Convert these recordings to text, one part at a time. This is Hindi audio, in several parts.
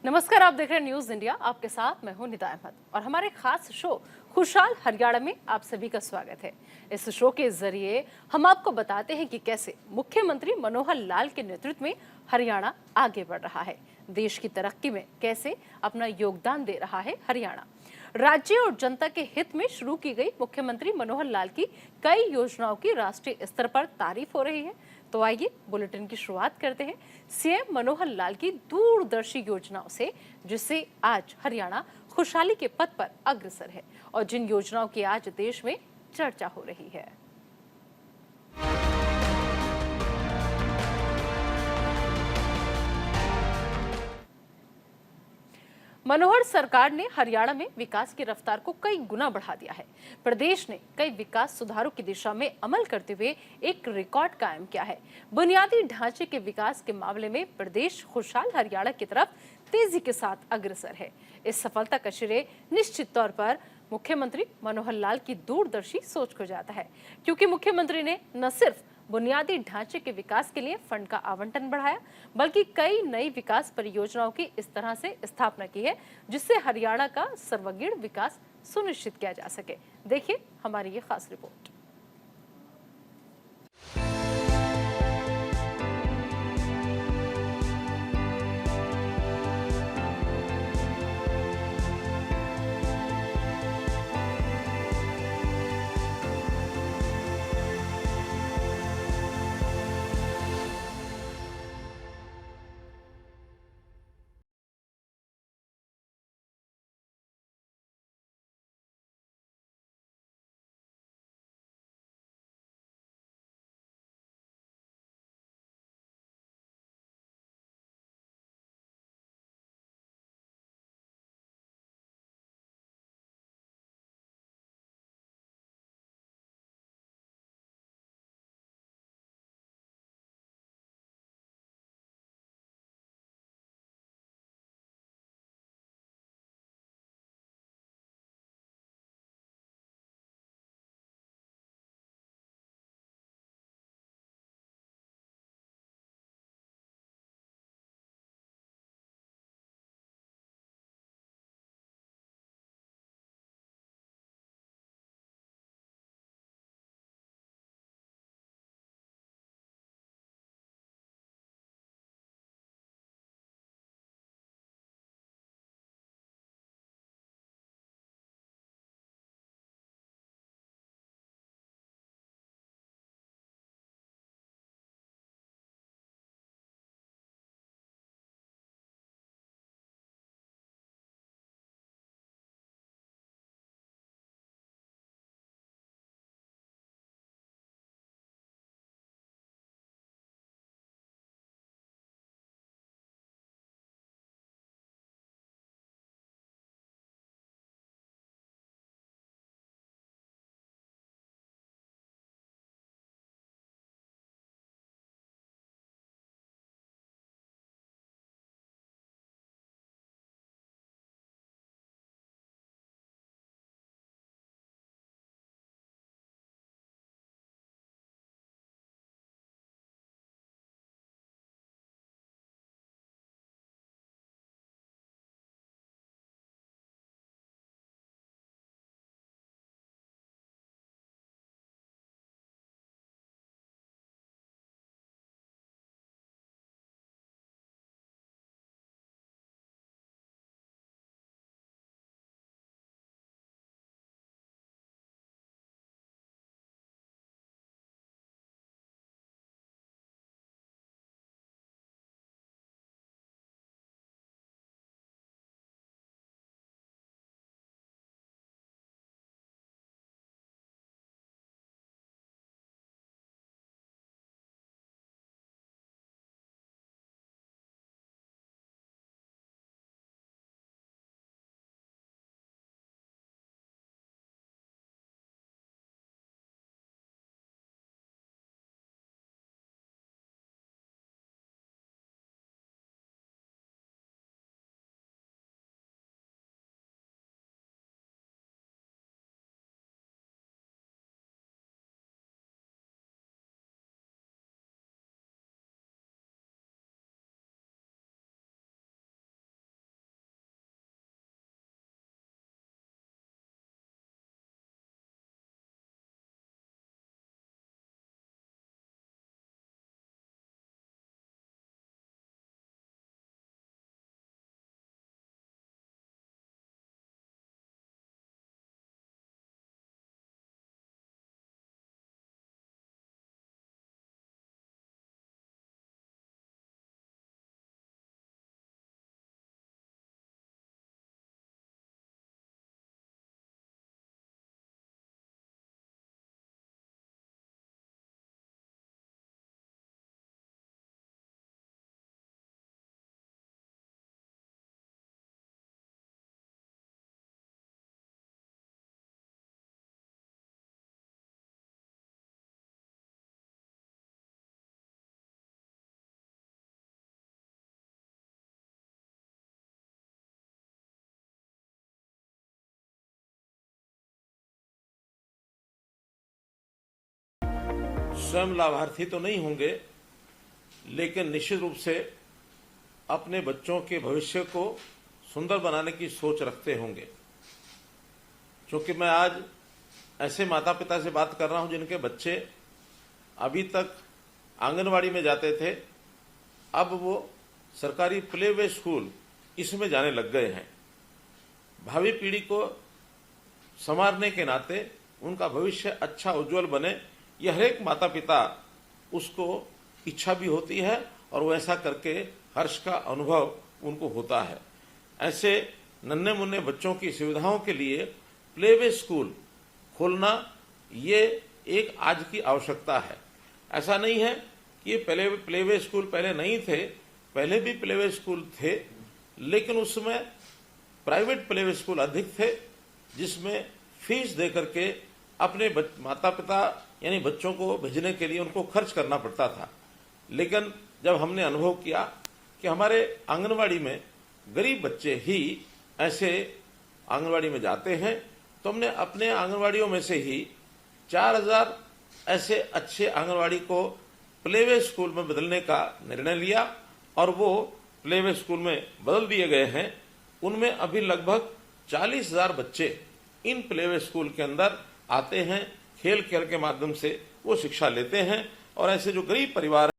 नमस्कार, आप देख रहे हैं न्यूज इंडिया। आपके साथ मैं हूं निदा अहमद और हमारे खास शो खुशहाल हरियाणा में आप सभी का स्वागत है। इस शो के जरिए हम आपको बताते हैं कि कैसे मुख्यमंत्री मनोहर लाल के नेतृत्व में हरियाणा आगे बढ़ रहा है। देश की तरक्की में कैसे अपना योगदान दे रहा है हरियाणा। राज्य और जनता के हित में शुरू की गई मुख्यमंत्री मनोहर लाल की कई योजनाओं की राष्ट्रीय स्तर पर तारीफ हो रही है। तो आइए बुलेटिन की शुरुआत करते हैं सीएम मनोहर लाल की दूरदर्शी योजनाओं से, जिससे आज हरियाणा खुशहाली के पथ पर अग्रसर है और जिन योजनाओं की आज देश में चर्चा हो रही है। मनोहर सरकार ने हरियाणा में विकास की रफ्तार को कई गुना बढ़ा दिया है। प्रदेश ने कई विकास सुधारों की दिशा में अमल करते हुए एक रिकॉर्ड कायम किया है। बुनियादी ढांचे के विकास के मामले में प्रदेश खुशहाल हरियाणा की तरफ तेजी के साथ अग्रसर है। इस सफलता का श्रेय निश्चित तौर पर मुख्यमंत्री मनोहर लाल की दूरदर्शी सोच को जाता है, क्योंकि मुख्यमंत्री ने न सिर्फ बुनियादी ढांचे के विकास के लिए फंड का आवंटन बढ़ाया, बल्कि कई नई विकास परियोजनाओं की इस तरह से स्थापना की है जिससे हरियाणा का सर्वांगीण विकास सुनिश्चित किया जा सके। देखिए हमारी ये खास रिपोर्ट। स्वयं लाभार्थी तो नहीं होंगे, लेकिन निश्चित रूप से अपने बच्चों के भविष्य को सुंदर बनाने की सोच रखते होंगे। क्योंकि मैं आज ऐसे माता पिता से बात कर रहा हूं जिनके बच्चे अभी तक आंगनवाड़ी में जाते थे, अब वो सरकारी प्ले वे स्कूल इसमें जाने लग गए हैं। भावी पीढ़ी को संवारने के नाते उनका भविष्य अच्छा उज्जवल बने, यह हर एक माता पिता उसको इच्छा भी होती है और वो ऐसा करके हर्ष का अनुभव उनको होता है। ऐसे नन्हे मुन्ने बच्चों की सुविधाओं के लिए प्ले वे स्कूल खोलना ये एक आज की आवश्यकता है। ऐसा नहीं है कि ये प्ले वे स्कूल पहले नहीं थे, पहले भी प्ले वे स्कूल थे, लेकिन उसमें प्राइवेट प्ले वे स्कूल अधिक थे, जिसमें फीस दे करके अपने माता पिता यानी बच्चों को भेजने के लिए उनको खर्च करना पड़ता था। लेकिन जब हमने अनुभव किया कि हमारे आंगनवाड़ी में गरीब बच्चे ही ऐसे आंगनवाड़ी में जाते हैं, तो हमने अपने आंगनवाड़ियों में से ही 4000 ऐसे अच्छे आंगनवाड़ी को प्ले वे स्कूल में बदलने का निर्णय लिया और वो प्ले वे स्कूल में बदल दिए गए हैं। उनमें अभी लगभग 40,000 बच्चे इन प्ले वे स्कूल के अंदर आते हैं, खेल खेल के माध्यम से वो शिक्षा लेते हैं। और ऐसे जो गरीब परिवार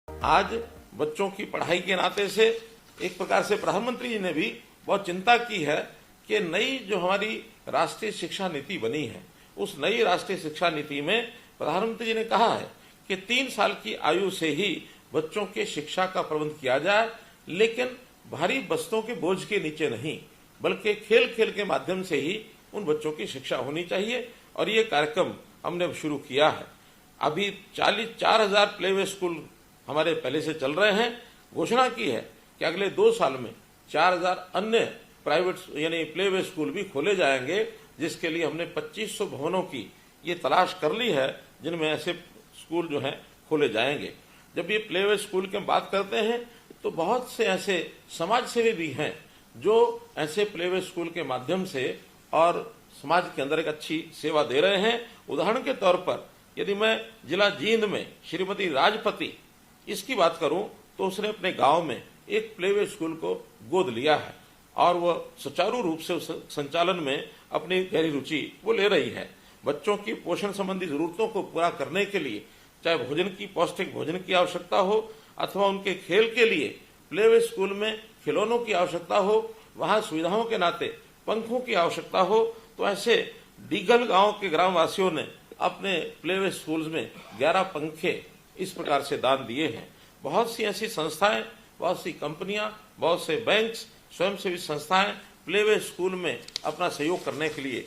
आज बच्चों की पढ़ाई के नाते से एक प्रकार से प्रधानमंत्री जी ने भी बहुत चिंता की है कि नई जो हमारी राष्ट्रीय शिक्षा नीति बनी है, उस नई राष्ट्रीय शिक्षा नीति में प्रधानमंत्री जी ने कहा है कि 3 साल की आयु से ही बच्चों के शिक्षा का प्रबंध किया जाए, लेकिन भारी बस्तों के बोझ के नीचे नहीं, बल्कि खेल खेल के माध्यम से ही उन बच्चों की शिक्षा होनी चाहिए। और ये कार्यक्रम हमने शुरू किया है। अभी 4,000 प्ले वे स्कूल हमारे पहले से चल रहे हैं। घोषणा की है कि अगले 2 साल में 4,000 अन्य प्राइवेट यानी प्ले वे स्कूल भी खोले जाएंगे, जिसके लिए हमने 2500 भवनों की ये तलाश कर ली है, जिनमें ऐसे स्कूल जो हैं खोले जाएंगे। जब ये प्ले वे स्कूल की बात करते हैं तो बहुत से ऐसे समाज सेवी भी हैं जो ऐसे प्ले वे स्कूल के माध्यम से और समाज के अंदर एक अच्छी सेवा दे रहे हैं। उदाहरण के तौर पर यदि मैं जिला जींद में श्रीमती राजपति इसकी बात करूं तो उसने अपने गांव में एक प्ले वे स्कूल को गोद लिया है और वह सुचारू रूप से उस संचालन में अपनी गहरी रुचि वो ले रही है। बच्चों की पोषण संबंधी जरूरतों को पूरा करने के लिए चाहे भोजन की पौष्टिक भोजन की आवश्यकता हो अथवा उनके खेल के लिए प्ले वे स्कूल में खिलौनों की आवश्यकता हो, वहां सुविधाओं के नाते पंखों की आवश्यकता हो, तो ऐसे डीगल गांव के ग्रामवासियों ने अपने प्ले वे स्कूल में 11 पंखे इस प्रकार से दान दिए हैं। बहुत सी ऐसी संस्थाएं, बहुत सी कंपनियां, बहुत से बैंक्स, स्वयंसेवी संस्थाएं प्ले वे स्कूल में अपना सहयोग करने के लिए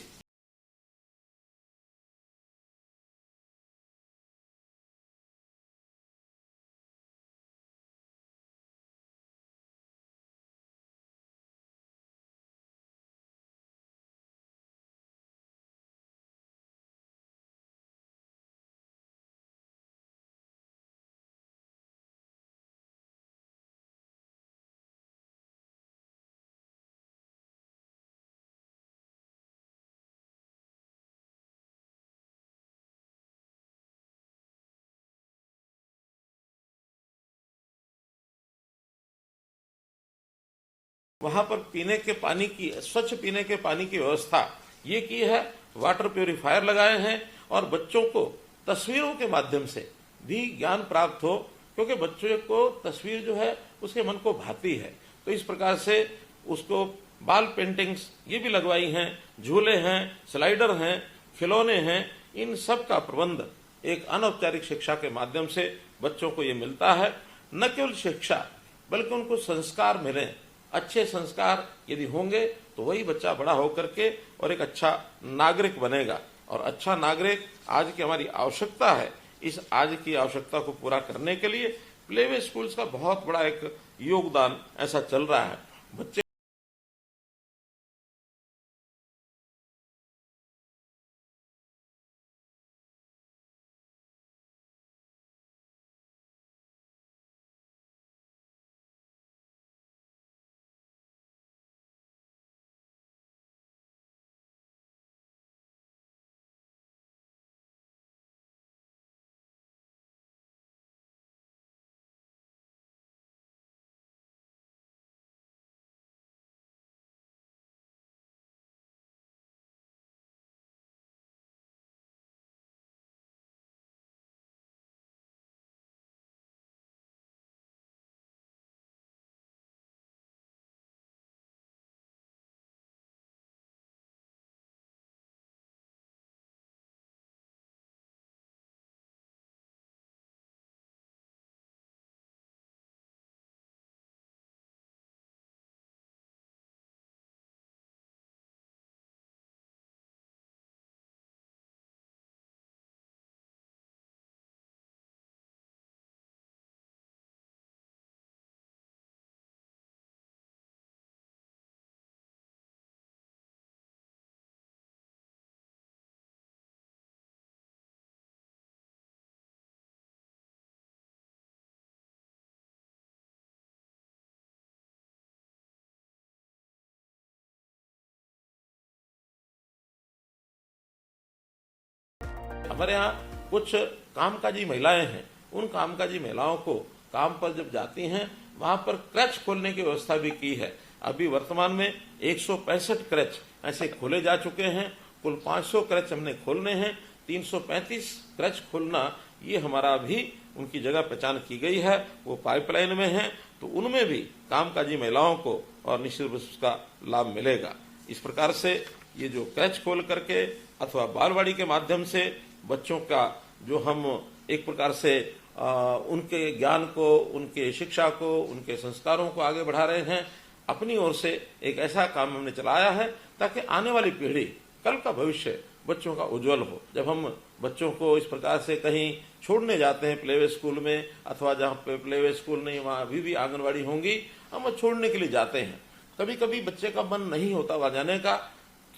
वहां पर पीने के पानी की, स्वच्छ पीने के पानी की व्यवस्था ये की है, वाटर प्यूरिफायर लगाए हैं और बच्चों को तस्वीरों के माध्यम से भी ज्ञान प्राप्त हो, क्योंकि बच्चों को तस्वीर जो है उसके मन को भाती है। तो इस प्रकार से उसको बाल पेंटिंग्स ये भी लगवाई हैं, झूले हैं, स्लाइडर हैं, खिलौने हैं, इन सब का प्रबंध एक अनौपचारिक शिक्षा के माध्यम से बच्चों को ये मिलता है। न केवल शिक्षा बल्कि उनको संस्कार मिले। अच्छे संस्कार यदि होंगे तो वही बच्चा बड़ा होकर के और एक अच्छा नागरिक बनेगा, और अच्छा नागरिक आज की हमारी आवश्यकता है। इस आज की आवश्यकता को पूरा करने के लिए प्लेवे स्कूल्स का बहुत बड़ा एक योगदान ऐसा चल रहा है। बच्चे हमारे यहाँ कुछ कामकाजी महिलाएं हैं, उन कामकाजी महिलाओं को काम पर जब जाती हैं वहां पर क्रच खोलने की व्यवस्था भी की है। अभी वर्तमान में 165 क्रच ऐसे खोले जा चुके हैं। कुल 500 क्रच हमने खोलने हैं। 335 क्रच खोलना ये हमारा भी उनकी जगह पहचान की गई है, वो पाइपलाइन में है। तो उनमें भी कामकाजी महिलाओं को और निश्चित रूप से उसका लाभ मिलेगा। इस प्रकार से ये जो क्रच खोल करके अथवा बालवाड़ी के माध्यम से बच्चों का जो हम एक प्रकार से उनके ज्ञान को, उनके शिक्षा को, उनके संस्कारों को आगे बढ़ा रहे हैं। अपनी ओर से एक ऐसा काम हमने चलाया है ताकि आने वाली पीढ़ी, कल का भविष्य बच्चों का उज्जवल हो। जब हम बच्चों को इस प्रकार से कहीं छोड़ने जाते हैं प्लेवे स्कूल में, अथवा जहाँ पे प्लेवे स्कूल नहीं वहाँ अभी भी आंगनवाड़ी होंगी, हम छोड़ने के लिए जाते हैं। कभी कभी बच्चे का मन नहीं होता वहां जाने का,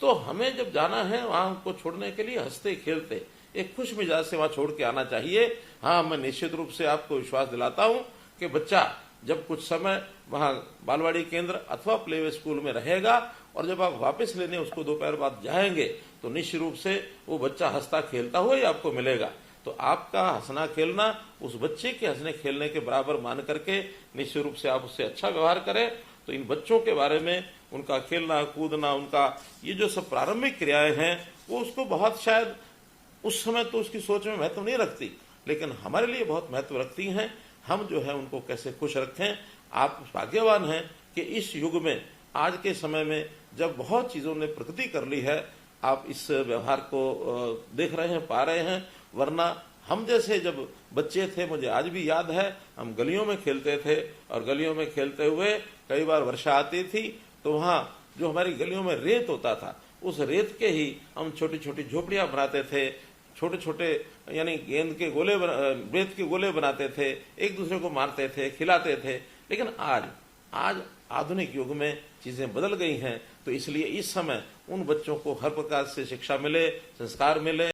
तो हमें जब जाना है वहां उनको छोड़ने के लिए हंसते खेलते एक खुश मिजाज से वहां छोड़ के आना चाहिए। हाँ, मैं निश्चित रूप से आपको विश्वास दिलाता हूं कि बच्चा जब कुछ समय वहां बालवाड़ी केंद्र अथवा प्लेवे स्कूल में रहेगा और जब आप वापस लेने उसको दोपहर बाद जाएंगे तो निश्चित रूप से वो बच्चा हंसता खेलता हुआ ही आपको मिलेगा। तो आपका हंसना खेलना उस बच्चे के हंसने खेलने के बराबर मान करके निश्चित रूप से आप उससे अच्छा व्यवहार करें। तो इन बच्चों के बारे में, उनका खेलना कूदना, उनका ये जो सब प्रारंभिक क्रियाएं हैं, वो उसको बहुत शायद उस समय तो उसकी सोच में महत्व नहीं रखती, लेकिन हमारे लिए बहुत महत्व रखती हैं। हम जो है उनको कैसे खुश रखें। आप भाग्यवान हैं कि इस युग में, आज के समय में जब बहुत चीजों ने प्रगति कर ली है, आप इस व्यवहार को देख रहे हैं, पा रहे हैं। वरना हम जैसे जब बच्चे थे, मुझे आज भी याद है, हम गलियों में खेलते थे और गलियों में खेलते हुए कई बार वर्षा आती थी तो वहां जो हमारी गलियों में रेत होता था, उस रेत के ही हम छोटी छोटी झोपड़ियां बनाते थे, छोटे छोटे यानी गेंद के गोले, रेत के गोले बनाते थे, एक दूसरे को मारते थे, खिलाते थे। लेकिन आज आधुनिक युग में चीजें बदल गई हैं, तो इसलिए इस समय उन बच्चों को हर प्रकार से शिक्षा मिले, संस्कार मिले।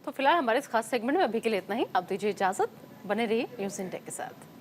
तो फिलहाल हमारे इस खास सेगमेंट में अभी के लिए इतना ही। आप दीजिए इजाजत, बने रहिए न्यूज़ इंडिया के साथ।